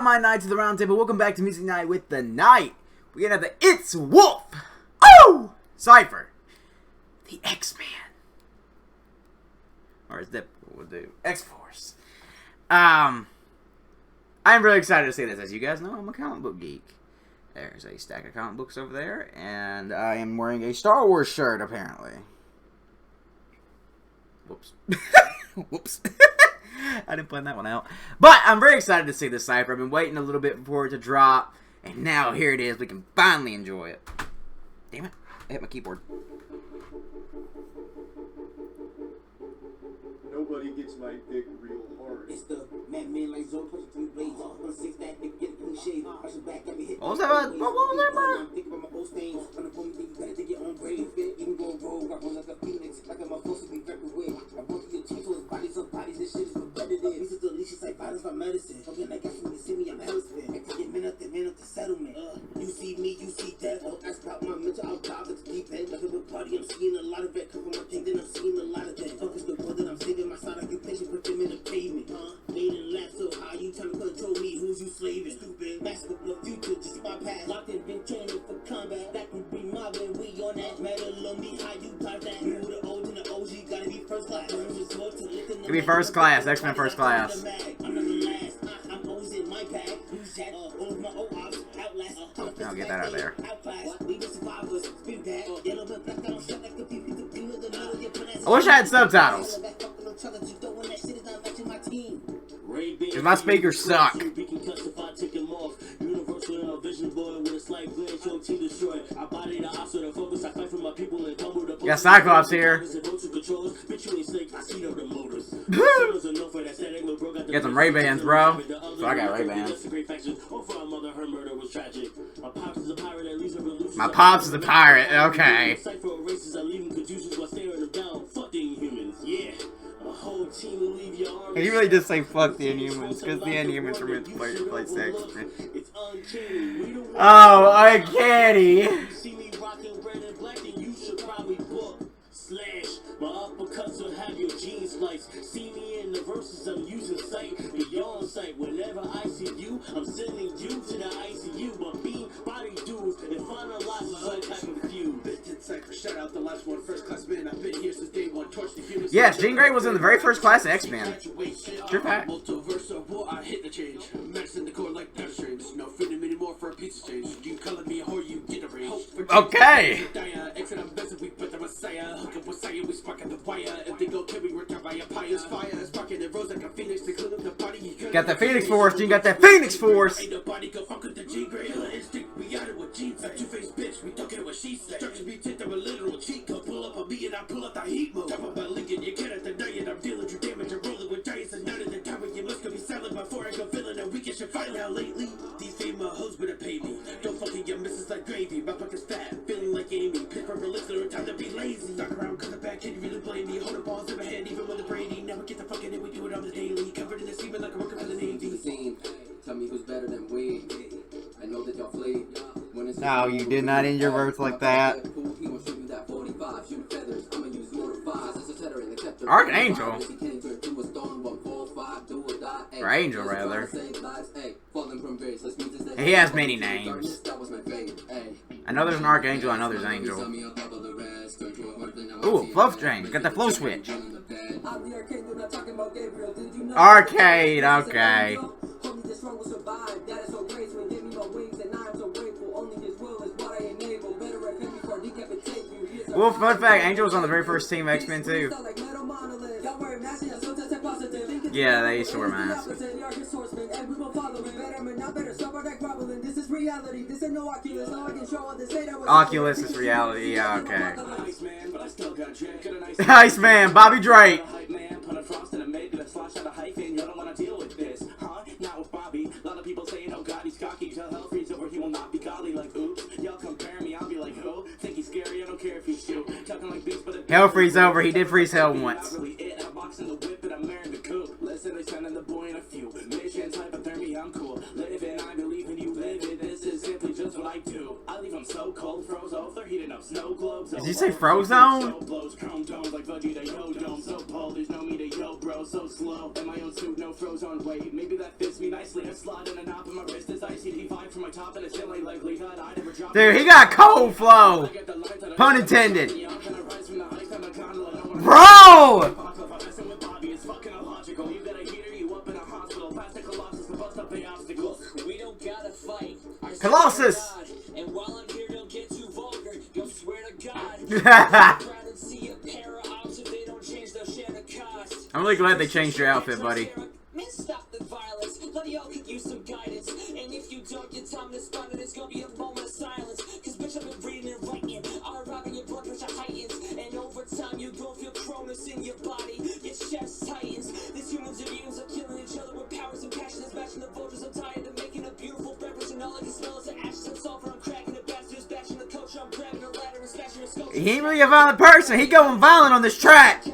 My Knights of the Round Table, welcome back to Music Night with the Knight. We got the It's Wolf. Oh! Cypher. The X-Man. Or as Deadpool would do. X-Force. I'm really excited to see this. As you guys know, I'm a comic book geek. There's a stack of comic books over there, and I am wearing a Star Wars shirt, apparently. Whoops. Whoops. I didn't plan that one out. But I'm very excited to see this Cypher. I've been waiting a little bit for it to drop. And now here it is. We can finally enjoy it. Damn it. I hit my keyboard. Nobody gets my dick real hard. It's the madman like Zoe pushing through blades off on 6 that nigga get clean shave. Pushing back at me hit. What was that? What was that, bro? I'm thinking about my old stains. On the phone, you better take your own brave. Even go rogue. I run like a phoenix. Like I'm supposed to be everywhere. I want to your teeth so his body's up bodies. This shit is repetitive. This is delicious like violence by medicine. Okay, like I when you see me, I'm hellspin. I can get men up the settlement. You see me, you see death. Don't ask about my mental. I'll dive into deep end. Like a big party, I'm seeing a lot of it. Cover my thing, then I'm seeing a lot of that. Focus the world that I'm saving. My side occupation, put them in the pavement. Made in last, so how you trying to control me? Who's you slaving? Stupid. Mask up the future, just my past. Locked in, been training for combat. That could be my way. We on that. Metal on me, how you drive that? You the old and the OG, gotta be first class. Give me first class, X-Men first class. I'll get that out of there. I wish I had subtitles. Because my speakers suck. Got Cyclops here. Get some Ray-Bans, bro. So I got Ray-Bans. My pops is a pirate. Okay. And you really just say fuck the Inhumans, because the Inhumans were meant to play sex. Oh, I get it. My uppercuts will have your jeans spliced. See me in the verses, I'm using sight beyond sight. Whenever I see you, I'm sending you to the ICU. But being body dudes and finalizes some type of feud. Cypher, shout out the last one, first class man. I've been here since day one. Torch the humans. Yes, Jean Grey was in the very first class of X-Men. Sure fact. I hit the change. Medicine the core like better streams. No freedom anymore for a pizza change. You color me a whore, you get a range. Okay. Got the Phoenix Force, you got that Phoenix Force. Lately, these female hoes better pay me. Don't fucking get misses like gravy. My pocket's fat, feeling like Amy. Pick for elixir, time to be lazy. Talk around, cause the back, can you really blame me? Hold the balls in my hand, even with the Brady. Never get the fucking in, we do it on the daily. Covered in the semen like a worker for the Navy. Tell me who's better than we. I know that y'all flee. No, you did not end your verse like that. Archangel? Or Angel, rather. He has many names. I know there's an Archangel, I know there's Angel. Ooh, flow change. Got the flow switch. Arcade, okay. Well, fun fact, Angel was on the very first team of X-Men too. Yeah, they used to wear masks. Oculus is reality, yeah, okay. Iceman, Bobby Drake. Hell freeze over, he did freeze hell once. I'm cool. Live and I believe in you live it. This is simply just what I do. I leave I'm so cold, froze off, they're heating up snow globes. Did you say Frozone? Blows chrome domes like Vegeta, yo dome. So Paul, there's no me to yo bro, so slow. In my own suit, no Frozone weight. Maybe that fits me nicely. I slide in a knot, and my wrist is icy. D5 from my top, and it's feeling likelihood I never drop. Dude, he got cold flow. Pun intended. Bro! Colossus! And while I'm here, don't get too vulgar. Don't swear to God. I'm really glad they changed your outfit, buddy. Stop the violence. Let y'all could use some guidance. And if you don't get time to spot it, it's gonna be a moment of silence. Cause bitch, I've been reading and writing. I'm rocking your blood pressure heightens. And over time, you gon' feel Cronus in your body. Your chest tightens. These humans and mutants are killing each other with powers and passions. Matching the vultures. I'm tired of making a beautiful beverage. And all I can smell is the ashes and sulfur. I'm cracking the bastards, bashing the coach. I'm grabbing a ladder and smashing a skull. He ain't really a violent person. He going violent on this track.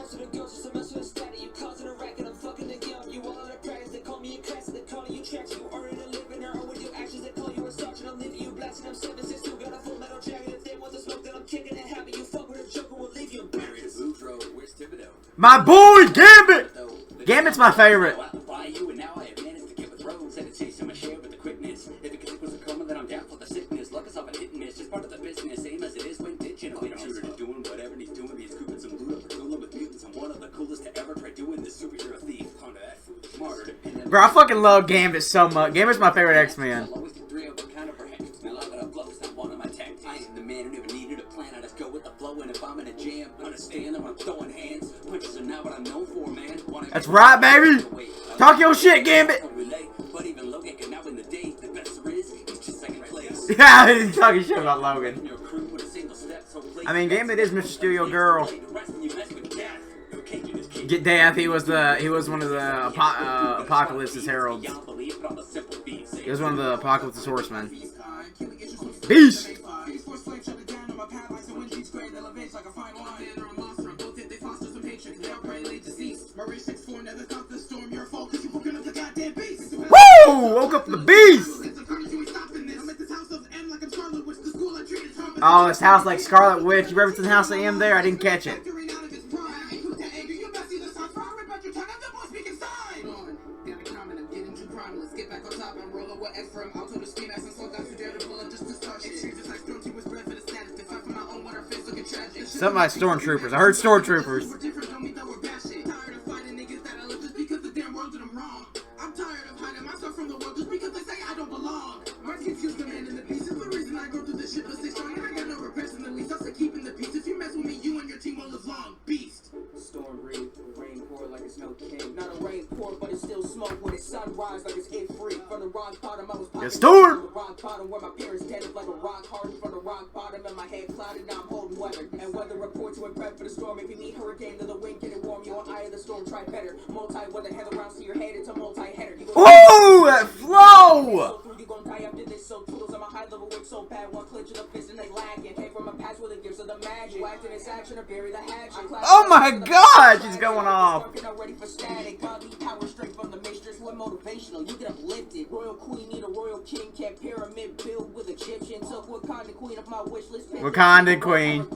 My boy Gambit! Gambit's my favorite. Bro, I fucking love Gambit so much. Gambit's my favorite X-Man. That's right, baby. Talk your shit, Gambit. Yeah, he's talking shit about Logan. I mean, Gambit is Mr. Steal Your Girl. Get death. He was one of the Apocalypse's heralds. He was one of the Apocalypse's horsemen. Beast. Woo! Woke up the beast. Oh, this house like Scarlet Witch. You ever seen the House of M there? I didn't catch it. Something like stormtroopers. I heard stormtroopers. Yes, storm! Where my parents dead like a rock hard from the rock bottom and my head clouded. Now I'm holding weather. And weather reports went prep for the storm. If you need hurricane to the wind, can it warm you on eye of the storm? Try better. Multi-weather head around to your head. It's a multi-header. Ooh, that flow! You gon' die after this. So toodles on my high level wig so bad. One clinch of the fist and they lagging. Came from a past with the gifts of the magic. Whacked in its action or bury the hatchet. Oh my god, she's going off. Ready for static. Godly power straight from the mistress. What motivational? You get uplifted. Royal queen need a royal king. Can't pyramid build with Egyptian. Took Wakanda queen of my wish list. Wakanda queen.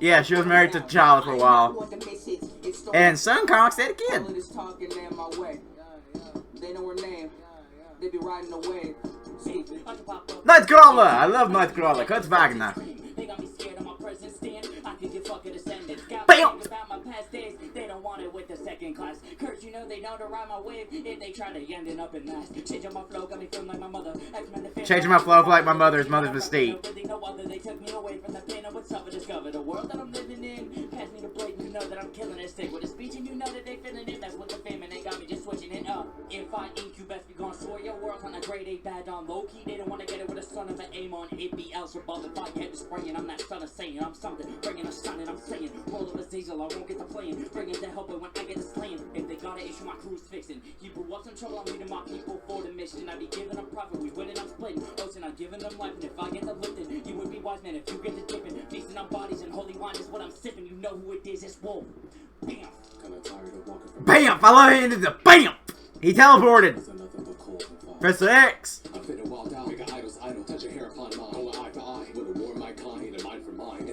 Yeah, she was married to T'Challa for a while. And Sun Comics had a kid. They know her name. They be riding away. Nightcrawler! I love Nightcrawler. Kurt Wagner. They got me scared of my present stand. I can get fucking descendants. Bam! About my past days, they don't want it with the second class. Kurt, you know they know to ride my wave if they try to end it up in mass. Changing my flow, got me feeling like my mother. Changing my flow like my mother's mistake. They took me away from the pain I would suffer. Discover the world that I'm living in. Pass me the plate, you know that I'm killing it. Stick with a speech and you know that they feeling it. That's what the fame and they got me just switching it up. If I ink, you best be gone. Swear your world's on a grade A bad on low key. They don't want to get it with a son of an aim on. It be else above if I get to spraying. I'm that son of saying I'm something. Bringing a son and I'm saying. Roll of a diesel, I won't get the playing. Bringing the help when I get the slaying. If they got an issue, my crew's fixing. Hebrew what's in trouble, I'm leading my people for the mission. I be giving them profit, we winning, I'm splitting. Ocean, I'm giving them life. And if I get the lifting, you would be wise man if you get the dipping. Feasting on bodies and holy wine is what I'm sipping. You know who it is, it's Wolf. Bam! Bam! I love it into the BAM! He teleported. Press X.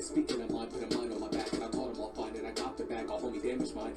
And speaking of mine, put a mind on my back, and I caught him all fine, and I got the bag, all homie damaged mine.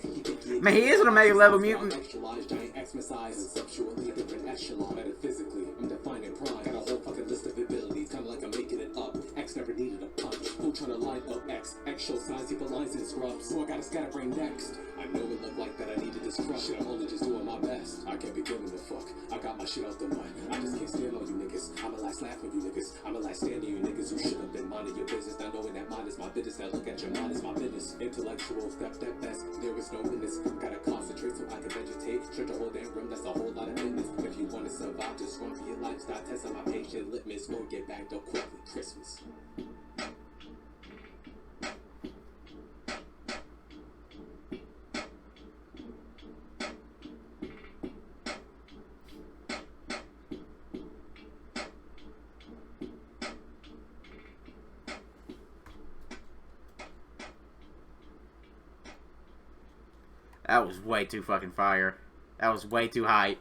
Man, he is an Omega level mutant. Actualized, giant X-Messize, conceptually different echelon. Metaphysically, I'm defining prime. Got a whole fucking list of abilities, kinda like I'm making it up. X never needed a punch. Who tryna line up X? X shows signs, he lines in scrubs. So I gotta scatterbrain next. I know it looked like that I needed this crush. Shit, I'm only just doing my best. I can't be giving a fuck. I got my shit out the mud. I just can't stand on you niggas. I'ma last laugh on you niggas. I'ma last stand on you niggas who should have been minding your business. Now knowing that mine is my business. Now look at your mind is my business. Intellectual step that best. There is no witness. Gotta concentrate so I can vegetate. Stretch a whole damn room. That's a whole lot of fitness. If you wanna survive, just run for your lifestyle. Test on my patient litmus. Won't get back till quickly Christmas. That was way too fucking fire. That was way too hype.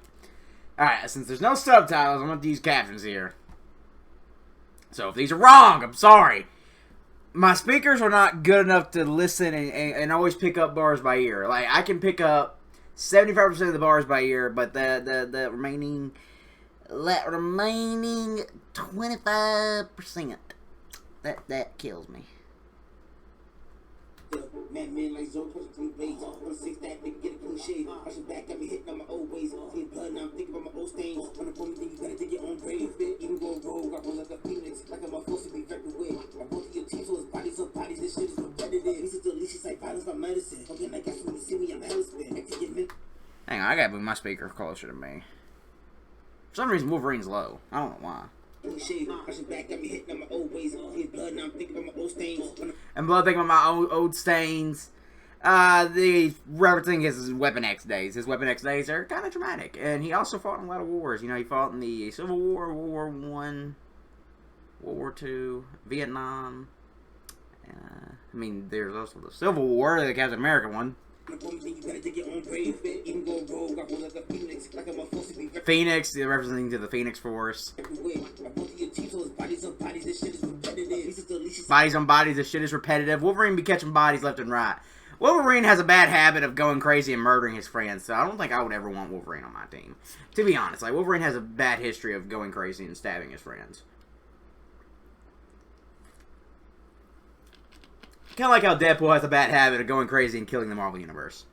Alright, since there's no subtitles, I'm gonna use captions here. So if these are wrong, I'm sorry. My speakers are not good enough to listen and always pick up bars by ear. Like, I can pick up 75% of the bars by ear, but the remaining 25%, that kills me. Man, like Zoe, push from the blades. On the 6 that nigga get a clean shave. Rushing back, got me hitting on my old ways. See blood, now I'm thinking about my old stains. When the phone, you gotta dig your own grave. Even go rogue, I roll like a phoenix. Like I'm supposed to be wrecked away. I brought to your team, so it's bodies on bodies. This shit is repetitive. This is the least, it's like violence by medicine. Okay, I guess when you see me, I'm hella spin. Hang on, I gotta move my speaker closer to me. For some reason, Wolverine's low. I don't know why. And blood thinking about my old stains. The referencing his Weapon X days. His Weapon X days are kind of dramatic. And he also fought in a lot of wars. You know, he fought in the Civil War, World War I, World War II, Vietnam. I mean, there's also the Civil War, the Captain America one. Phoenix, representing to the Phoenix Force. Bodies on bodies, this shit is repetitive. Wolverine be catching bodies left and right. Wolverine has a bad habit of going crazy and murdering his friends, so I don't think I would ever want Wolverine on my team. To be honest, like, Wolverine has a bad history of going crazy and stabbing his friends. Kind of like how Deadpool has a bad habit of going crazy and killing the Marvel Universe.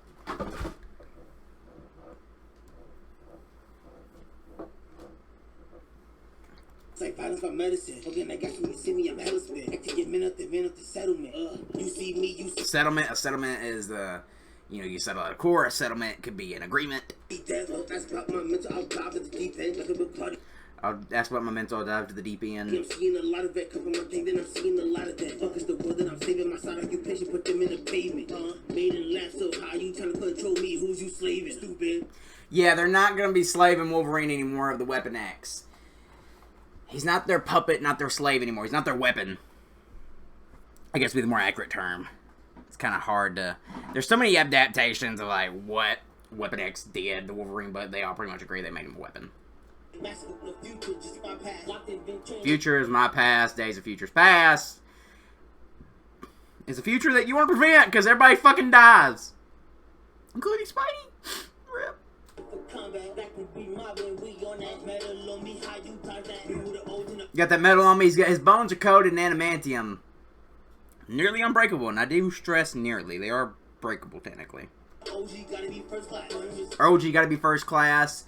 It's like violence by medicine. Okay, I guess when you see me, I'm hella spin. I can get men up the settlement. You see me, you see... Settlement. A settlement is the... You know, you settle at a core. A settlement could be an agreement. That's about my mental. I'll dive at the deep end like a big party. I'll ask about my mental. I'll dive to the deep end. I'm seeing a lot of that. Come from one thing, then I'm seeing a lot of that. Fuck is the world that I'm saving. My side occupation, put them in the pavement. Made in laugh, so how you trying to control me? Who's you slaving? Stupid. Yeah, they're not going to be slaving Wolverine anymore of the Weapon X. He's not their puppet, not their slave anymore. He's not their weapon. I guess would be the more accurate term. It's kind of hard to... There's so many adaptations of, like, what Weapon X did to Wolverine, but they all pretty much agree they made him a weapon. Future is my past. Days of Future's past. It's a future that you want to prevent because everybody fucking dies. Including Spidey. Rip. Got that metal on me. His bones are coated in adamantium. Nearly unbreakable, and I do stress nearly. They are breakable, technically. OG gotta be first class. OG gotta be first class.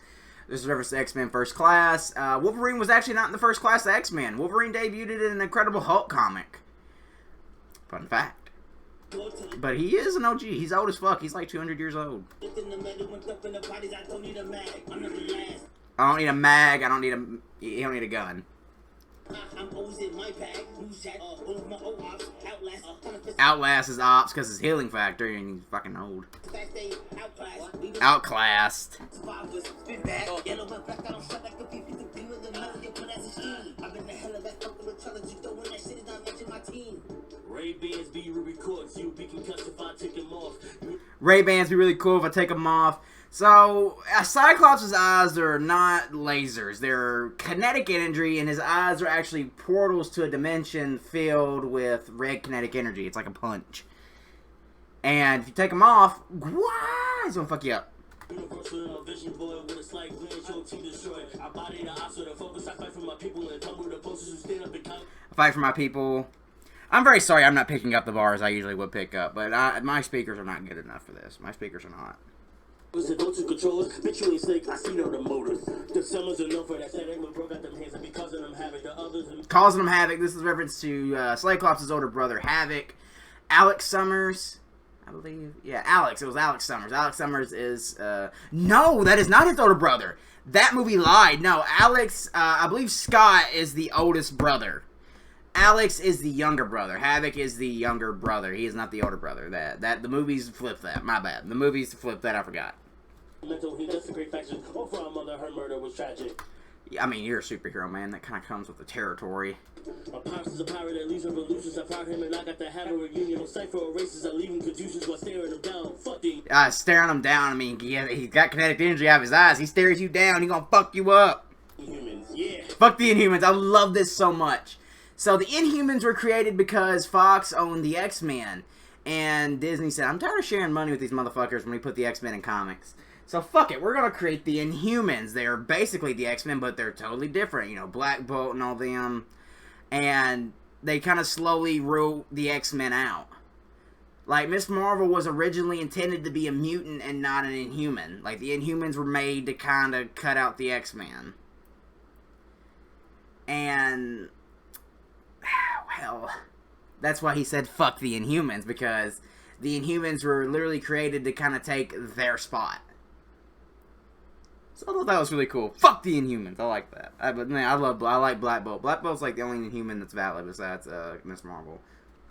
This is reference to X-Men First Class. Wolverine was actually not in the First Class of X-Men. Wolverine debuted in an Incredible Hulk comic. Fun fact. But he is an OG. He's old as fuck. He's like 200 years old. I don't need a mag. I don't need a... You don't need a gun. Outlast his ops because his healing factor and he's fucking old. Outclassed. Ray-Bans be really cool if you be concussed if I take him off. Ray-Bans be really cool if I take them off. So, Cyclops' eyes are not lasers. They're kinetic energy, and his eyes are actually portals to a dimension filled with red kinetic energy. It's like a punch. And if you take them off, what? It's gonna fuck you up. Universal vision boy with a slight glance, your team destroyed. I body the odds with a focus. I fight for my people and tumble the posters who stand up and count. I fight for my people. I'm very sorry I'm not picking up the bars I usually would pick up, but my speakers are not good enough for this. My speakers are not. Listen, don't you control it? Bitch, you ain't snake. I see no the motors. The summers are known for that. Said everyone broke out them hands and be causing them havoc. The others and Causing them havoc. This is a reference to Cyclops' older brother, Havoc. Alex Summers, I believe. Yeah, Alex. It was Alex Summers. Alex Summers is... no, that is not his older brother. That movie lied. No, Alex... I believe Scott is the oldest brother. Alex is the younger brother. Havoc is the younger brother. He is not the older brother. The movies flip that. My bad. The movies flip that. I forgot. mental. He does a great faction. Oh, for our mother, her murder was tragic. I mean, you're a superhero, man. That kind of comes with the territory. My pops is a pirate that leaves revolutions. I found him and I got to have a reunion. On Cypher races, I leave him confusions while staring him down. Fucking. Staring him down. I mean, yeah, he's got kinetic energy out of his eyes. He stares you down. He gonna fuck you up. Inhumans, yeah. Fuck the Inhumans. I love this so much. So the Inhumans were created because Fox owned the X-Men. And Disney said, I'm tired of sharing money with these motherfuckers when we put the X-Men in comics. So fuck it, we're gonna create the Inhumans. They're basically the X-Men, but they're totally different. You know, Black Bolt and all them. And they kind of slowly wrote the X-Men out. Like, Miss Marvel was originally intended to be a mutant and not an Inhuman. Like, the Inhumans were made to kind of cut out the X-Men. And, well, that's why he said fuck the Inhumans, because the Inhumans were literally created to kind of take their spot. So I thought that was really cool. Fuck the Inhumans. I like that. But man, I like Black Bolt. Black Bolt's like the only Inhuman that's valid besides Miss Marvel.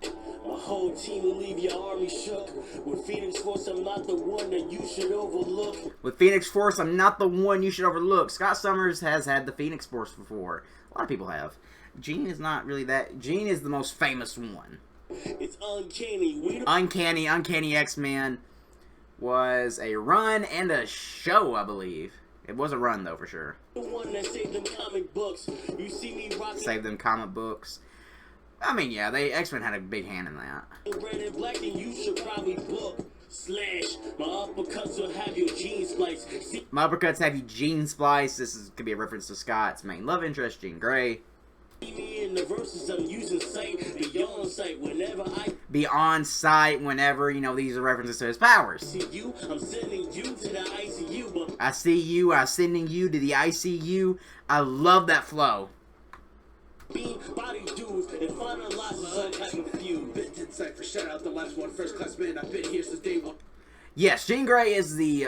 My whole team will leave your army shook. With Phoenix Force, I'm not the one that you should overlook. With Phoenix Force, I'm not the one you should overlook. Scott Summers has had the Phoenix Force before. A lot of people have. Jean is not really that. Jean is the most famous one. It's uncanny. Uncanny X-Men was a run and a show, I believe. It was a run, though, for sure. The one that saved them comic books. You see me rocking. Saved them comic books. I mean, yeah, X-Men had a big hand in that. Red and black, and you should probably book. Slash. My uppercuts will have your jeans spliced. My uppercuts have you jean spliced. Could be a reference to Scott's main love interest, Jean Grey. See me in the verses, I'm using sight. Beyond sight whenever I be on site whenever, you know, these are references to his powers. see you. I'm sending you to the ICU, but I see you, I'm sending you to the ICU. I love that flow. being body dudes and finalize some type of feud. Vintage Cypher, shout out the last one, first class man. I've been here since day one. Yes, Jean Grey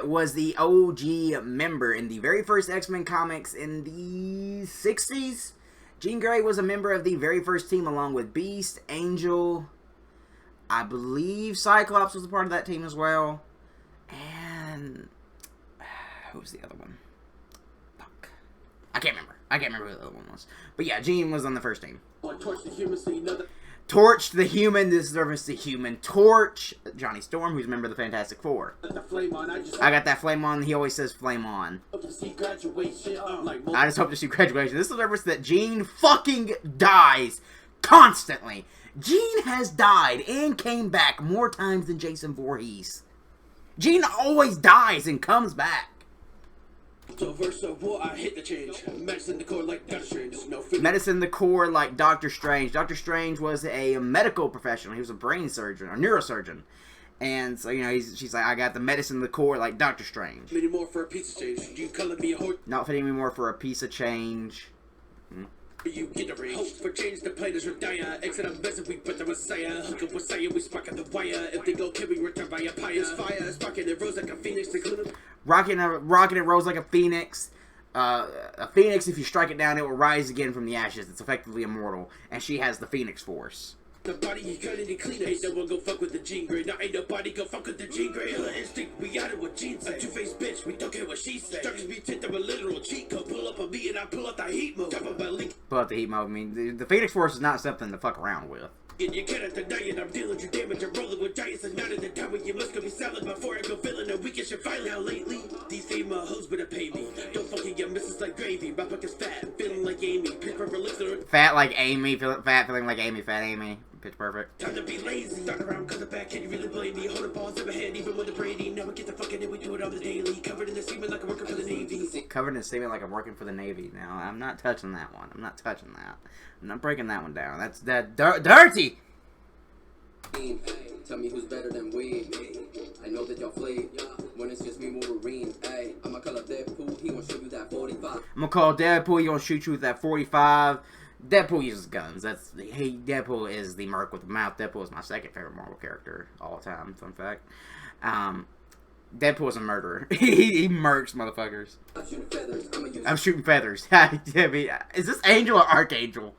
was the OG member in the very first X-Men comics in the 60s. Jean Grey was a member of the very first team along with Beast, Angel, I believe Cyclops was a part of that team as well. And who was the other one? Fuck. I can't remember who the other one was. But yeah, Jean was on the first team. Torch the human, so you know that. Torch the Human, this is reference to Human Torch. Johnny Storm, who's a member of the Fantastic Four. The flame on. I got that flame on, he always says flame on. hope to see graduation. Like I just hope to see graduation. This is a reference that Jean fucking dies constantly. Jean has died and came back more times than Jason Voorhees. Jean always dies and comes back. So verse of war, I hit the change. Medicine the core like Doctor Strange. No Medicine the core like Doctor Strange. Doctor Strange was a medical professional. He was a brain surgeon or neurosurgeon. And so, you know, she's like, I got the medicine the core like Doctor Strange. Many more for a pizza change. You calling me a horse? Not fitting me more for a piece of change. You get the ring. Hope for change, the planets retire. Exit a message, we put the Messiah. Hook up Messiah, we spark at the wire. If they go kill me, return by a pyre. Fire is sparking, it rose like a phoenix. Rocking it rose like a phoenix. A phoenix, if you strike it down, it will rise again from the ashes. It's effectively immortal. And she has the Phoenix Force. The body, you cut it and clean it. Ain't no one go fuck with the Jean Grey. Now ain't nobody go fuck with the Jean Grey. Killer instinct, we got it with jeans. A two-faced bitch, we don't care what she said. Structures be tipped up a literal cheat code. Pull up a beat and I pull up the heat mode. Drop up a link. Pull up the heat mode. I mean, the Phoenix Force is not something to fuck around with. You cannot deny it, I'm dealing with damage, I'm rolling with giants, and not at the time when you must go be silent before I go feeling a weakest your finally out lately. These female hoes better pay me. Don't fucking get misses like gravy. My pocket's fat, feeling like Amy. Pitch perfect lips are Fat like Amy, feeling like Amy, fat Amy. Pitch perfect. time to be lazy. Start around cause the back, can you really blame me? Hold the balls in my hand, even with the Brady. Now we get the fucking in, we do it on the daily. Covered in the semen like I'm working for the Navy. Covered in semen like I'm working for the Navy. Now, I'm not touching that one. I'm not touching that. I'm not breaking that one down. That's dirty! Tell me who's better than we. I know that y'all flee. When it's just me, Wolverine. Ay, I'ma call up Deadpool. He gon' shoot you that 45. I'm gonna call Deadpool. He gonna shoot you with that 45. Deadpool uses guns. Deadpool is the merc with the mouth. Deadpool is my second favorite Marvel character all time. Fun fact. Deadpool is a murderer. he murks motherfuckers. I'm shooting feathers. I'm shooting feathers. Is this Angel or Archangel?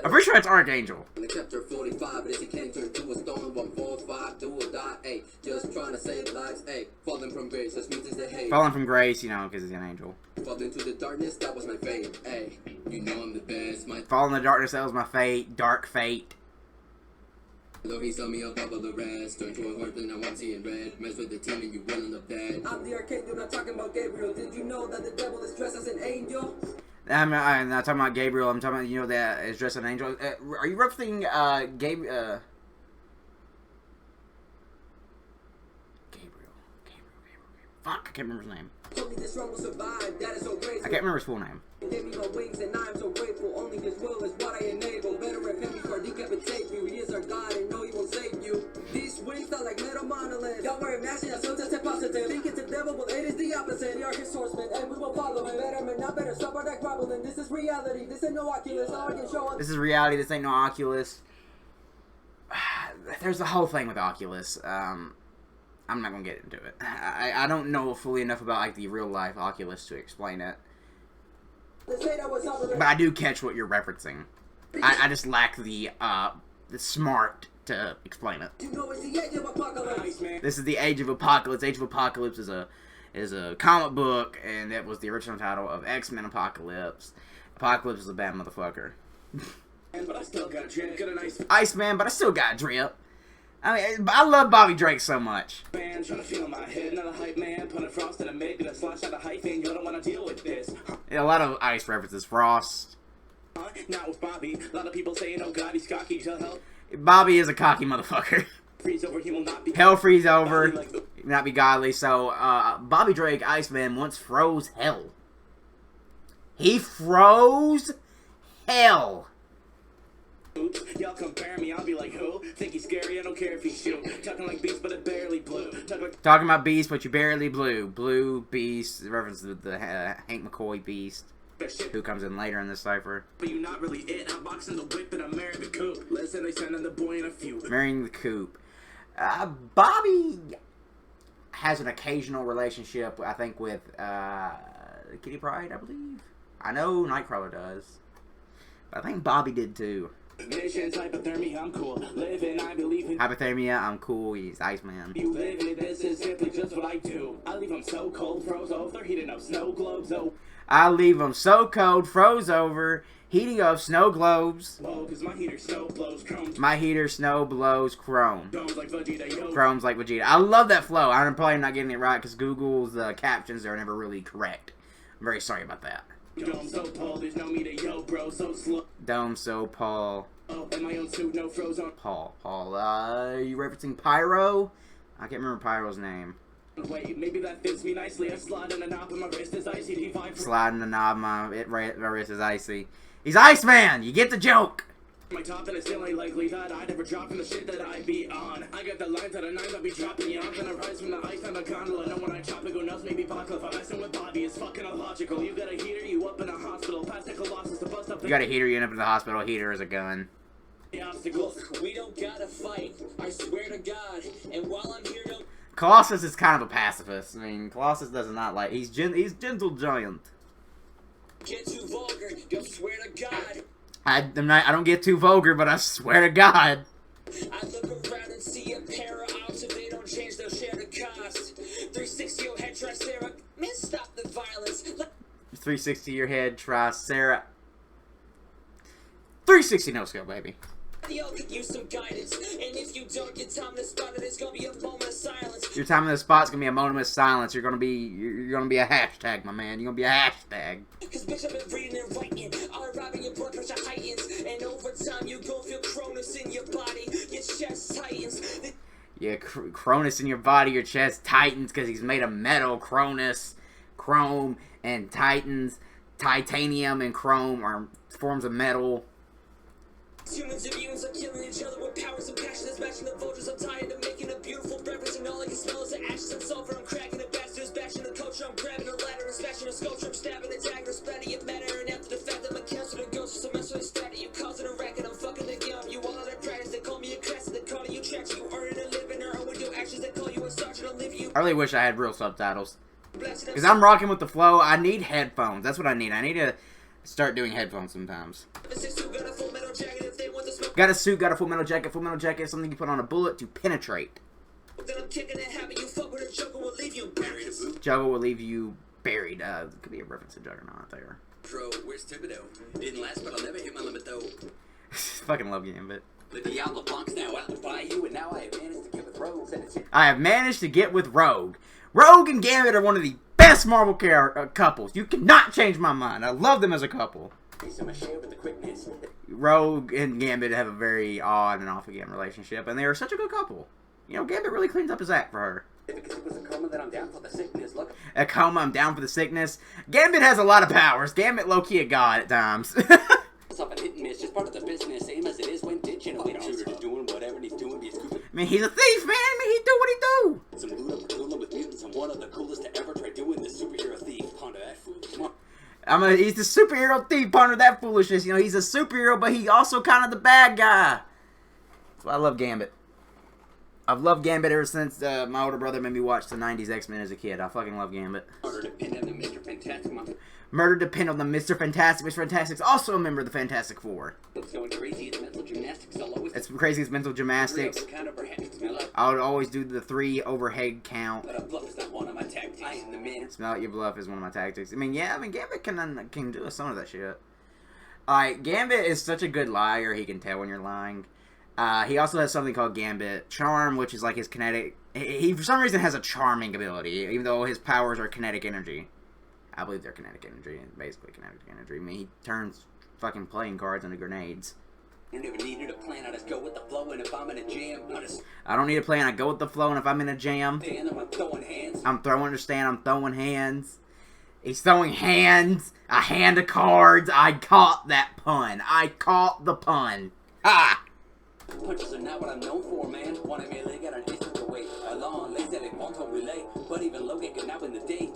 I'm pretty sure it's Archangel. Chapter 45, but if you can't turn to a stone, 145, do or die, ayy. Just trying to save lives, ayy. Falling from grace, that means it's the hate. Falling from grace, you know, because he's an angel. Fall into the darkness, that was my fate, ayy. You know I'm the best, my Fall in the darkness, that was my fate. Dark fate. Love he saw me on top of the rest. Turn to a horse and now I'm seeing red. Mess with the team and you run on the bed. I'm the arcade dude, not talking about Gabriel. Did you know that the devil is dressed as an angel? I'm not talking about Gabriel. I'm talking about, you know, that is dressed as an angel. Are you referencing Gabriel? Fuck, I can't remember his name. Only this one will survive. That is so great. I can't remember his full name. Gave me my wings and I'm so grateful. Only his will is what I enable. Better repent before decapitate you. He is our God and no, he won't save you. These wings are like metal monoliths. Y'all wear mashing us, so just a positive. Think it's the devil, but it is the opposite. We are his swordsmen and we will follow him. Better man, not better. Stop our neck groveling. This is reality. This ain't no Oculus. All I can show us. This is reality. This ain't no Oculus. There's the whole thing with Oculus. I'm not gonna get into it. I don't know fully enough about like the real life Oculus to explain it. But I do catch what you're referencing. I just lack the smart to explain it. This is the Age of Apocalypse. Age of Apocalypse is a comic book, and that was the original title of X-Men Apocalypse. Apocalypse is a bad motherfucker. But I still got drip, got a nice Iceman, but I still got drip. I mean, I love Bobby Drake so much. man trying to feel my head. Not a hype man, putting frost in a mid, gonna slash out a hyphen. You don't want to deal with this. A lot of Ice references. Frost. Not with Bobby. A lot of people saying, oh god, he's cocky. Tell help. Bobby is a cocky motherfucker. Freeze over, he will not be. Hell freeze over, not be godly. So, Bobby Drake, Iceman, once froze hell. He froze hell. Y'all compare me, I'll be like, who? Think he's scary, I don't care if he's shoot. Talking like Beast, but it barely blew. Talking about Beast, but you barely blew. Blue Beast, reference to the Hank McCoy Beast, who comes in later in this cipher. But you not really it. I'm boxing the whip and I'm marrying the coop. Listen, they send in the boy in a few. Marrying the coop. Bobby has an occasional relationship, I think, with Kitty Pryde, I believe. I know Nightcrawler does. But I think Bobby did too. Missions, hypothermia, I'm cool. Living, I believe in. Hypothermia, I'm cool. He's Iceman. You live it, this is simply just what I do. I leave them so cold, froze over, heating up snow globes. Oh, I leave them so cold, froze over, heating up snow globes. whoa, cause my heater snow blows chrome. My heater snow blows chrome. Domes like Vegeta, yo. Chrome's like Vegeta. I love that flow. I'm probably not getting it right because Google's captions are never really correct. I'm very sorry about that. Dome so Paul, there's no me to yo, bro, so slow. Dome so Paul. Oh, in my own suit, no froze on. Paul. Are you referencing Pyro? I can't remember Pyro's name. Wait, maybe that fits me nicely. I slide in a knob and my wrist is icy. D5 Sliding the knob, my wrist is icy. He's Iceman! You get the joke! my top and it's still ain't likely that I'd ever drop from the shit that I be on. I got the lines that a knife I'll be dropping you on. Then I rise from the ice on the gondola. Know when I chop it, go nuts, maybe vodka. If I'm messing with Bobby, it's fucking illogical. You got a heater, you up in a hospital. Past the Colossus to bust up the. You got a heater, you end up in the hospital. Heater is a gun. Obstacles. We don't gotta fight, I swear to God. And while I'm here, don't. Colossus is kind of a pacifist. I mean, Colossus does not like. He's gentle giant. Get too vulgar, yo, swear to God. I don't get too vulgar, but I swear to God. I look around and see a pair of ops. If they don't change, they'll share the cost. 360 your head, try Sarah. Man, stop the violence. 360 your head, try Sarah. 360 no scope, baby. Y'all could use some guidance, and if you don't get time to spot it, it's gonna be a moment of silence. Your time in the spot's gonna be a moment of silence. You're gonna be a hashtag, my man. You're gonna be a hashtag. Cause bitch, I've been reading and writing. I'll arrive and your blood pressure heightens, and over time you go feel Cronus in your body, your chest tightens. Yeah, Cronus in your body, your chest tightens because he's made of metal. Cronus, chrome, and titans. Titanium and chrome are forms of metal. Humans and mutants are killing each other with powers and passions, matching the vultures. I'm tired of making a beautiful beverage, and all I can smell is the ashes and sulfur. I'm cracking the bastards, bashing the culture. I'm grabbing a ladder and smashing a sculpture. I'm stabbing a dagger, splatter your matter, and after the fact I'm a cancer that goes to some mess with a statter. You causing a racket, I'm fucking the gum. You all out of practice, they call me a crass, they call you tracks. You earning a living, or with your actions, they call you a sergeant. I'll leave you. I really wish I had real subtitles. Because I'm rocking with the flow. I need headphones. That's what I need. I need to start doing headphones sometimes. Got a suit, got a full metal jacket. Full metal jacket is something you put on a bullet to penetrate. Juggle will leave you buried. Could be a reference to Juggernaut there. Bro, where's Thibodeau? Didn't last, but I'll never hit my limit though. Fucking love Gambit. The Diablo Punk's now out to buy you, and now I have managed to get with Rogue. I have managed to get with Rogue. Rogue and Gambit are one of the best Marvel couples. You cannot change my mind. I love them as a couple. Rogue and Gambit have a very odd and off-again relationship, and they are such a good couple. You know, Gambit really cleans up his act for her. Because it was a coma that I'm down for the sickness. Look. A coma, I'm down for the sickness. Gambit has a lot of powers. Gambit low-key a god at times. Up and hit and miss, just part of the business, same as it is when ditching a little shooter to doing whatever he's doing. He's I mean, he's a thief, man. I mean, he do what he do. some loot up with mutants, and one of the coolest to ever try doing this superhero thief. Ponder that fool. Come on. He's the superhero thief, ponder that foolishness. You know, he's a superhero, but he also kind of the bad guy. That's why I love Gambit. I've loved Gambit ever since my older brother made me watch the 90s X-Men as a kid. I fucking love Gambit. Murder dependent on Mr. Fantastic. Murder depend on the Mr. Fantastic. Mr. Fantastic's also a member of the Fantastic Four. It's going crazy. It's mental gymnastics. I'll always. It's crazy. It's mental gymnastics. I would always do the 3 overhead count. But a bluff is not one of my tactics. I am the man. Smell out your bluff is one of my tactics. I mean, Gambit can do some of that shit. Alright, Gambit is such a good liar, he can tell when you're lying. He also has something called Gambit Charm, which is like his kinetic... He for some reason has a charming ability, even though his powers are kinetic energy. I believe they're kinetic energy, basically kinetic energy. I mean, he turns fucking playing cards into grenades. You never needed a plan, I just go with the flow, and if I'm in a jam, I don't need a plan, I go with the flow, and if I'm in a jam... I'm throwing hands. I'm throwing hands. He's throwing hands. A hand of cards. I caught that pun. I caught the pun. Ha! Punches are not what I'm known for, man. One of me, they got an instant away. A long legs that they won't relay. But even Logan could not win the day.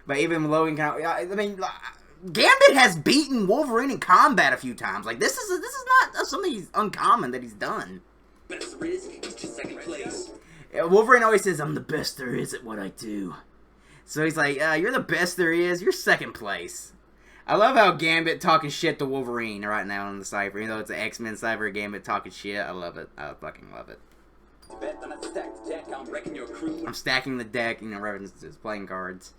But even Logan can... I mean, Gambit has beaten Wolverine in combat a few times. Like, this is not something uncommon that he's done. Best there is, he's just second place. Wolverine always says, I'm the best there is at what I do. So he's like, you're the best there is. You're second place. I love how Gambit talking shit to Wolverine right now in the Cypher. Even though it's an X-Men Cypher, Gambit talking shit. I love it. I fucking love it. I'm stacking the deck, you know, references playing cards.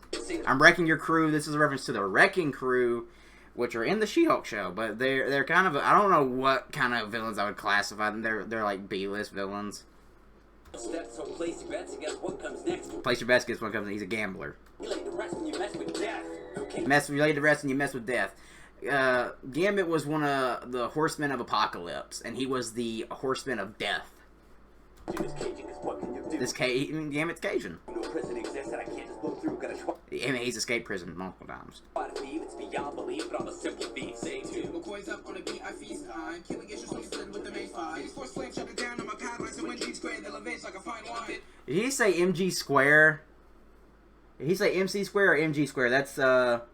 I'm wrecking your crew. This is a reference to the Wrecking Crew, which are in the She-Hulk show, but they're kind of, I don't know what kind of villains I would classify them. They're like B-list villains. So place your bets and guess what comes next. Place your bets, guess what comes next. He's a gambler. You lay the rest when you mess with death. Okay. You lay the rest and you mess with death. Gambit was one of the Horsemen of Apocalypse, and he was the Horseman of Death. Gambit's Cajun. No prison exists that I can't just blow through. I mean, he's escaped prison multiple times. It's beyond belief, but I'm a simple beat. Say too. McCoy's up on a beat, I feast on. Killing issues when he's with the main five. He's force flame, shut it down on my guidelines, and when G square, they elevate like a fine wine. Did he say MG square? Did he say MC square or MG square? That's, fuck.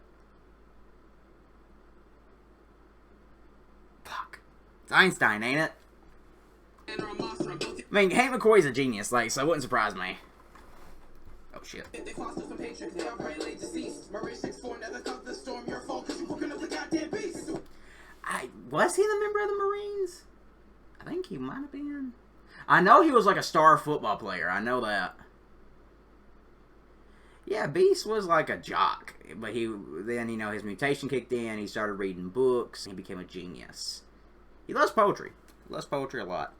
It's Einstein, ain't it? I mean, Hank McCoy's a genius, like, so it wouldn't surprise me. Oh, shit. They foster some patriots, they are violate deceased. Murray 6'4", never caught the storm, your fault, cause you cooking up the goddamn beast. Was he the member of the Marines? I think he might have been. I know he was like a star football player, I know that. Yeah, Beast was like a jock, but then, you know, his mutation kicked in, he started reading books, he became a genius. He loves poetry. loves poetry a lot.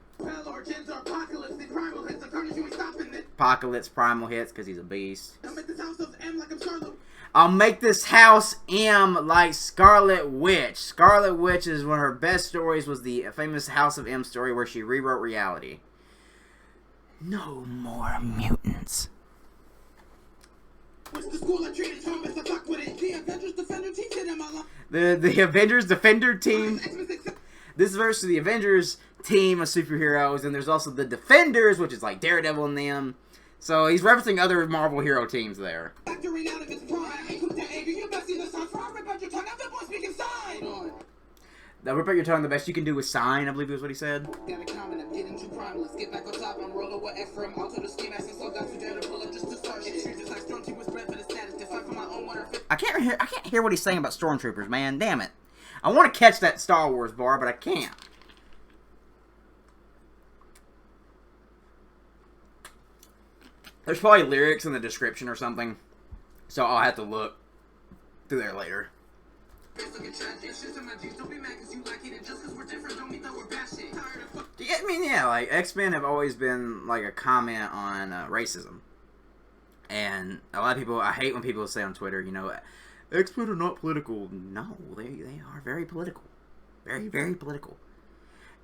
Origins or apocalypse, the primal hits, the carnage, you ain't stopping it. Apocalypse, primal hits, because he's a beast. I'll make this house of M like I'm Charlotte. I'll make this house M like Scarlet Witch. Scarlet Witch is one of her best stories, was the famous House of M story where she rewrote reality. No more mutants. What's the school I treated Thomas to fuck with it? The Avengers Defender team hit him a lot. The Avengers Defender team. This versus the Avengers team of superheroes, and there's also the Defenders, which is like Daredevil and them. So he's referencing other Marvel hero teams there. Factoring out of his prime, I cook that anger, you best see the signs for I rip out your tongue, I'm the boy speaking sign. Now, rip out your tongue, the best you can do is sign, I believe is what he said. Got a comment, I'm getting too primeless. Get back on top, I'm rolling with F from auto the scheme, as so got too down to pull up just to start shit. It's like Storm Team was bred for the status, decide for my own winner. I can't hear what he's saying about stormtroopers, man. Damn it. I want to catch that Star Wars bar, but I can't. There's probably lyrics in the description or something, so I'll have to look through there later. Yeah, I mean, yeah, like, X-Men have always been, like, a comment on racism. And a lot of people, I hate when people say on Twitter, you know, X-Men are not political. No, they are very political. Very, very political.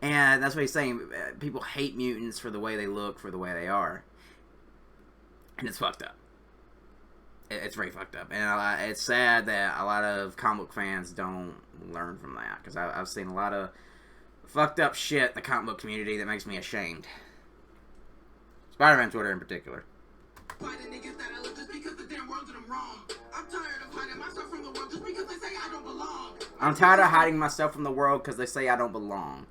And that's what he's saying. People hate mutants for the way they look, for the way they are. And it's fucked up. It's very fucked up. And it's sad that a lot of comic book fans don't learn from that. Because I've seen a lot of fucked up shit in the comic book community that makes me ashamed. Spider-Man Twitter in particular. Fighting niggas that I look just because the damn world did them wrong. I'm tired of hiding myself from the world just because they say I don't belong. I'm tired of hiding myself from the world because they say I don't belong.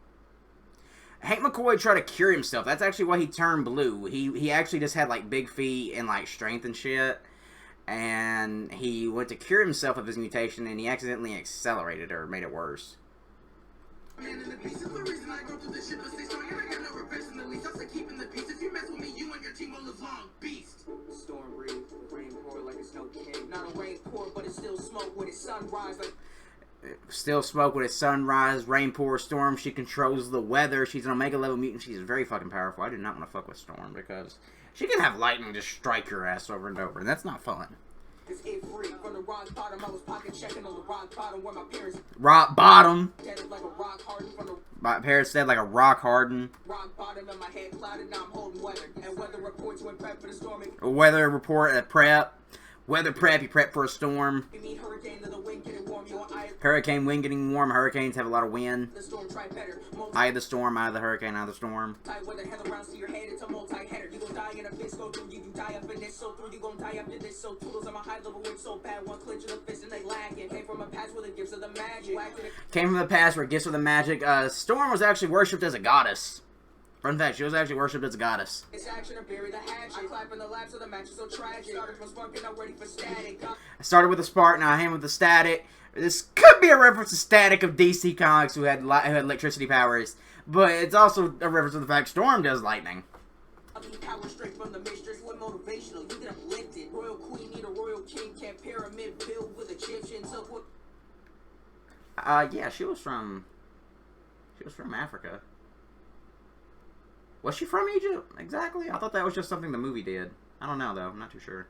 Hank McCoy tried to cure himself. That's actually why he turned blue. He actually just had, like, big feet and, like, strength and shit. And he went to cure himself of his mutation, and he accidentally accelerated or made it worse. Man in the peace is the reason I go through this shit, but stay strong, and I got no revenge in the least. I'll say keeping the peace. If you mess with me, you and your team will live long. Beast. Storm breeze, rain pour like it's no king. Not a rain pour, but it's still smoke when it's sunrise. Like Still smoke with its sunrise, rain pour, Storm. She controls the weather. She's an Omega level mutant. She's very fucking powerful. I do not want to fuck with Storm because she can have lightning just strike your ass over and over, and that's not fun. it's it free from the rock bottom. I was pocket checking on the rock bottom where my parents Rock bottom. dead like a rock hardened from the My parents said like a rock hardened. rock bottom and my head clouded. Now I'm holding weather and weather reports when prep for the storm. Weather report at prep. Weather prep, you prep for a storm. You mean hurricane of the wind getting warm. You want eye Hurricane wind getting warm. Hurricanes have a lot of wind. the storm. Try better. Eye of the storm, eye of the hurricane, eye of the storm. Multi-weather heather rounds to your head. It's a multi-header. You gon' die in a fist. Go through you. You die up in this. So through you gon' die after this. So toodles on my high level win so bad. One clinch of the fist and they lacking. Came from a patch with the gifts of the magic. Came from the past where gifts of the magic. Storm was actually worshipped as a goddess. Fun fact, she was actually worshipped as a goddess. It's action to bury the hatchet. I clap in the laps of the match is so tragic. Started from spark and I'm ready for static. I started with the spark, now I am with the static. This could be a reference to Static of DC Comics, who had electricity powers, but it's also a reference to the fact Storm does lightning. Power straight from the mistress. What motivational? You get uplifted. Royal queen need a royal king. Can't pyramid build with Egyptians. So what? Yeah, she was from Africa. Was she from Egypt? Exactly? I thought that was just something the movie did. I don't know, though. I'm not too sure.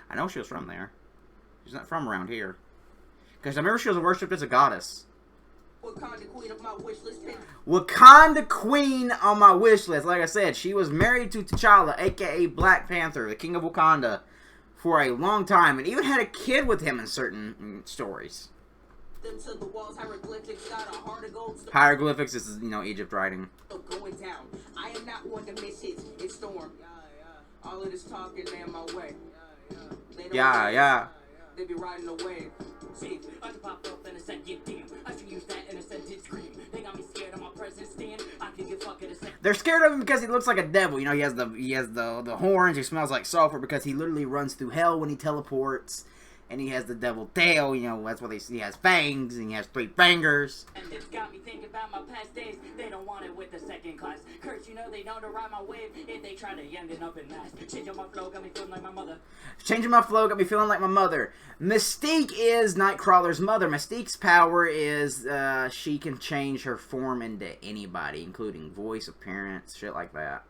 I know she was from there. She's not from around here. Because I remember she was worshipped as a goddess. Wakanda queen of my wish list. Wakanda queen on my wish list. Like I said, she was married to T'Challa, a.k.a. Black Panther, the king of Wakanda, for a long time. And even had a kid with him in certain stories. Them to the walls, hieroglyphics got a heart of gold. Hieroglyphics is, Egypt writing. Going down. I am not one to miss hits. It's Storm. All of this talking in my way. Yeah. They be riding away. See, I can pop up in a second, damn. I should use that in a sentence, scream. They got me scared of my presence, stand. I can get fucked in a second. They're scared of him because he looks like a devil. He has the horns. He smells like sulfur because he literally runs through hell when he teleports. And he has the devil tail, you know, that's what he has fangs, and he has 3 fingers. And it's got me thinking about my past days. They don't want it with the second class. Kurt, you know they know to ride my wave if they try to end it up in mass. Changing my flow got me feeling like my mother. Changing my flow got me feeling like my mother. Mystique is Nightcrawler's mother. Mystique's power is she can change her form into anybody, including voice, appearance, shit like that.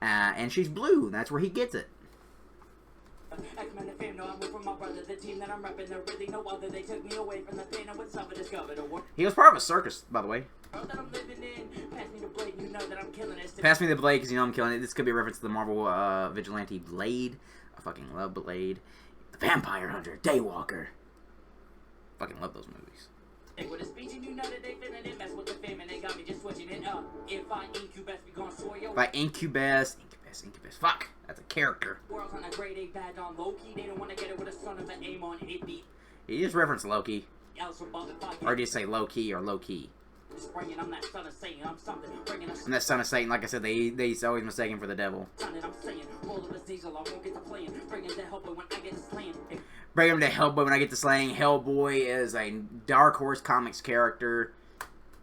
And she's blue. That's where he gets it. X-Men and fame, no, I'm from my brother. The team that I'm repping, there really no other. They took me away from the pain and with Cypher discovered a world He was part of a circus, by the way. that I'm living in. Pass me the blade, you know that I'm killing it. Pass me the blade, because you know I'm killing it. This could be a reference to the Marvel Vigilante Blade. I fucking love Blade. The Vampire Hunter, Daywalker. Fucking love those movies. With a speech and you know that they feeling it. Mess with the fame and they got me just switching it up. If I incubus, we gon' soar your By Incubus. Fuck, that's a character. world's on a grade A bad on Loki. They don't want to get it with a son of an aim on it. Be You just reference Loki. else above if I Or do you say low-key or low-key? springing, I'm that son of Satan. I'm something. Bringing us And that son of Satan, like I said, he's always mistaken for the devil. son and I'm saying. Roll of a diesel, I won't get to playing. Bringing the help when I get to slaying. Bring him to Hellboy when I get to slaying. Hellboy is a Dark Horse Comics character.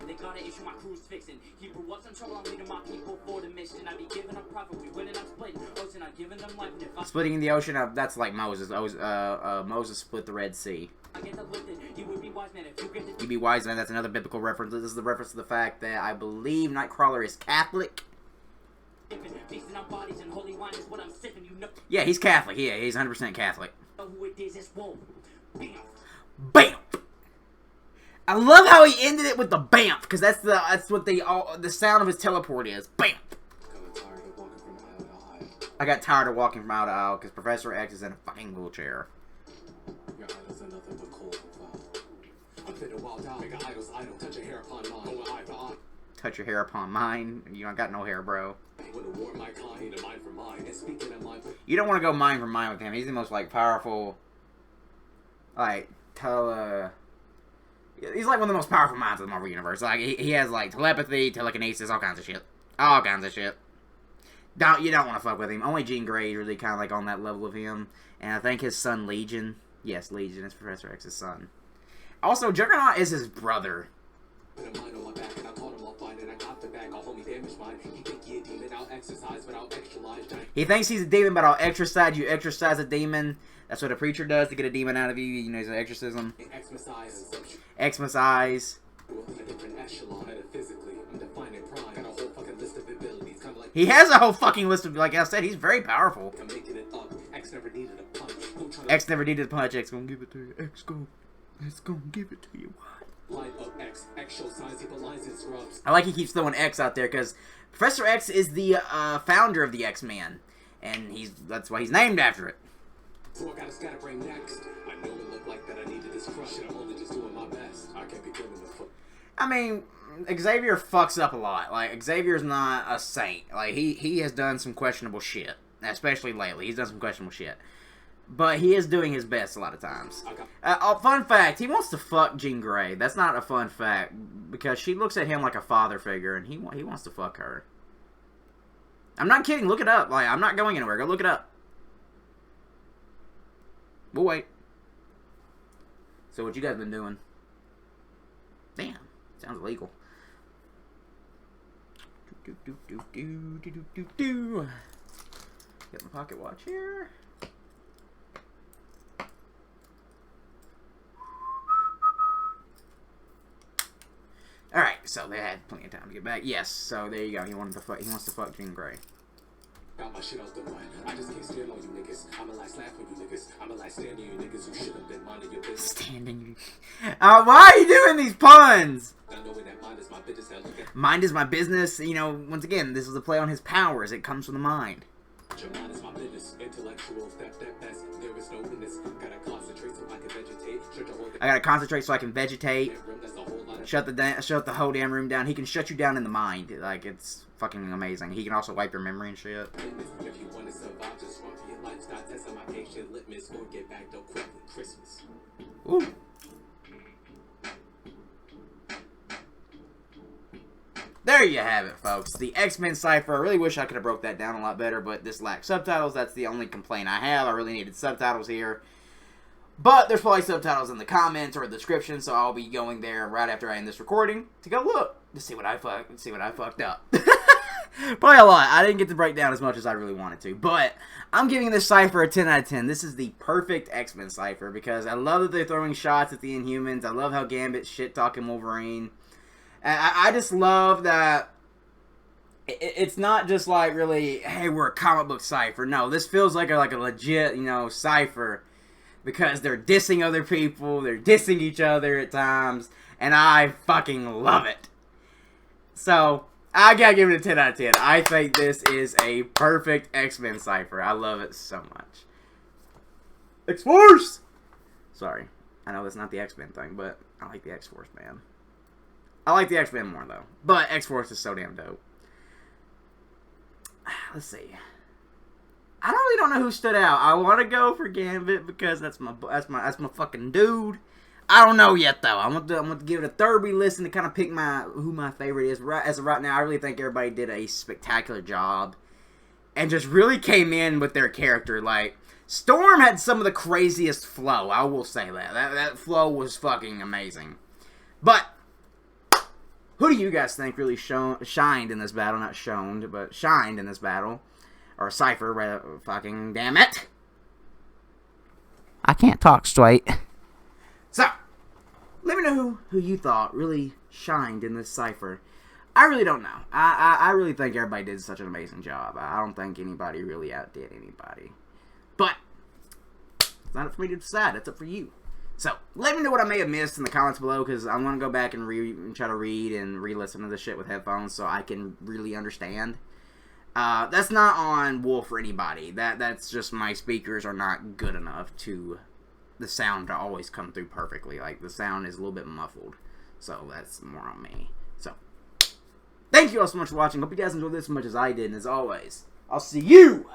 They gotta issue my cruise fixing. He blew up some trouble, I'm leading my people for the mission. I be giving them profit, we winning, I'm splitting. Ocean, I'm giving them life. And if I Splitting the ocean, that's like Moses. Moses split the Red Sea. get the lifted, you would be wise man if you get the You be wise, man. That's another biblical reference. This is the reference to the fact that I believe Nightcrawler is Catholic. different. Feasting on bodies and holy wine is what I'm sipping, you know Yeah, he's Catholic. Yeah, he's 100% Catholic. who it is, it's whoa. Bam. BAM! I love how he ended it with the BAMF, because that's what the sound of his teleport is. BAMF! I got tired of walking from aisle to aisle because Professor X is in a fucking wheelchair. Your idols are nothing but cold and foul. I'm fit a wild out, make an idol's idol, touch your hair upon mine, going eye for eye. Touch your hair upon mine. You don't got no hair, bro. When a war my kind, a mind for mine, and speaking of mine, You don't want to go mine for mine with him. He's the most, like, powerful, like, he's like one of the most powerful minds of the Marvel Universe. Like, he has, like, telepathy, telekinesis, all kinds of shit. All kinds of shit. You don't want to fuck with him. Only Jean Grey is really kind of, like, on that level of him. And I think his son, Legion. Yes, Legion is Professor X's son. Also, Juggernaut is his brother. put a mind on my back, and I taught him I'll find it. I got the bag, I'll homie damage mine. He think he a demon, I'll exercise, but I'll extralize. He thinks he's a demon, but I'll exorcise you. Exorcise a demon. That's what a preacher does to get a demon out of you. You know, it's an exorcism. Exorcise. A different echelon, metaphysically. I'm defining prime. Got a whole fucking list of abilities, kind of like He has a whole fucking list of, like I said, he's very powerful. I'm making it up. X never needed a punch. X never needed a punch. X gonna give it to you. X gonna give it to you. Line up X. X shows signs, he lines and scrubs. I like he keeps throwing X out there because Professor X is the founder of the X-Men, and that's why he's named after it. So I got a scatterbrain next. I know it looked like that I needed this crush, and I'm only just doing my best. I can't be giving the fuck. I mean, Xavier fucks up a lot. Like, Xavier's not a saint. Like, he has done some questionable shit, especially lately. He's done some questionable shit. But he is doing his best a lot of times. Fun fact, he wants to fuck Jean Grey. That's not a fun fact, because she looks at him like a father figure, and he wants to fuck her. I'm not kidding. Look it up. Like, I'm not going anywhere. Go look it up. We'll wait. So what you guys been doing? Damn. Sounds illegal. Get my pocket watch here. Alright, so they had plenty of time to get back. Yes, so there you go. He wants to fuck Jean Grey. Got my shit out the way. I just can't stand on you niggas. I'ma like slap on you niggas. I'ma like stand on you niggas who should have been minding your business. Standing. Why are you doing these puns? Not knowing that mind is my business. Mind is my business. You know, once again, this is a play on his powers. It comes from the mind. Your mind is my business. Intellectual step that best. There is no witness. Gotta concentrate so I can vegetate. I gotta concentrate so I can vegetate. That's a whole lot of Shut the whole damn room down. He can shut you down in the mind. Like, it's fucking amazing. He can also wipe your memory and shit. If you want to survive, just run for your life. Start testing my patient litmus or get back though quick with Christmas. Ooh. There you have it, folks. The X-Men Cypher. I really wish I could have broke that down a lot better, but this lacks subtitles. That's the only complaint I have. I really needed subtitles here. But there's probably subtitles in the comments or the description, so I'll be going there right after I end this recording to go look to see what I fucked up. Probably a lot. I didn't get to break down as much as I really wanted to, but I'm giving this Cypher a 10 out of 10. This is the perfect X-Men Cypher because I love that they're throwing shots at the Inhumans. I love how Gambit's shit-talking Wolverine. And I just love that it's not just like really, hey, we're a comic book Cypher. No, this feels like a legit, Cypher because they're dissing other people, they're dissing each other at times, and I fucking love it. So I gotta give it a 10 out of 10. I think this is a perfect X-Men Cypher. I love it so much. X-Force! Sorry. I know that's not the X-Men thing, but I like the X-Force, man. I like the X-Men more, though. But X-Force is so damn dope. Let's see. I really don't know who stood out. I want to go for Gambit because that's my fucking dude. I don't know yet though. I'm gonna give it a third listen to kind of pick who my favorite is. As of right now, I really think everybody did a spectacular job and just really came in with their character. Like Storm had some of the craziest flow. I will say that flow was fucking amazing. But who do you guys think really shined in this battle? Not shoned, but shined in this battle, or Cypher? Fucking damn it! I can't talk straight. So, let me know who you thought really shined in this Cypher. I really don't know. I really think everybody did such an amazing job. I don't think anybody really outdid anybody. But, it's not up for me to decide. It's up for you. So, let me know what I may have missed in the comments below, because I want to go back and try to read and re-listen to this shit with headphones so I can really understand. That's not on Wolf or anybody. That's just my speakers are not good enough to the sound to always come through perfectly. Like, the sound is a little bit muffled. So, that's more on me. So, thank you all so much for watching. Hope you guys enjoyed this as much as I did. And as always, I'll see you